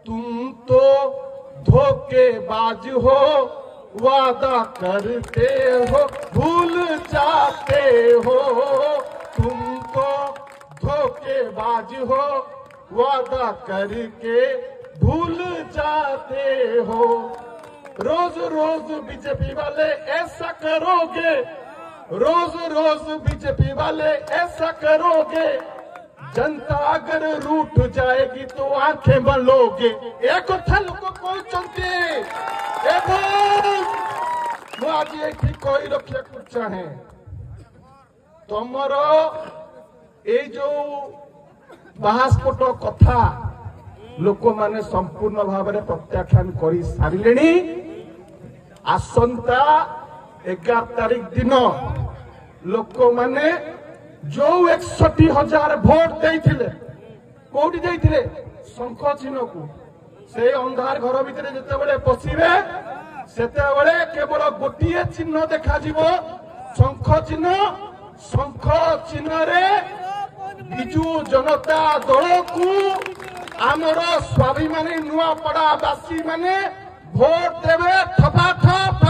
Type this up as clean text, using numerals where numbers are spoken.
तुम तो धोखेबाज हो, वादा करते हो भूल जाते हो। तुम तो धोखेबाज हो, वादा करके भूल जाते हो। रोज रोज बीजेपी वाले ऐसा करोगे, रोज रोज बीजेपी वाले ऐसा करोगे, जनता अगर रूठ जाएगी तो आंखें मलोगे। एक कथा लोक कहते आज ये कही रखा चाहे तुमर ये जो बाहास्फोट कथा लोक माने संपूर्ण भाव में प्रत्याख्यान कर सारे। आसंता 11 तारीख दिन लोक माने जो 61,000 भोट देते कौटी देते शंख चिन्ह को से अंधार घर भितर जिते पशिबे सेतेबेले केवल गोटे चिन्ह देखा शंख चिन्ह। शंख चिन्ह रे बिजु जनता दल को आमर स्वाभिमानी नुआपड़ा बासी माने भोट देवे थपा थप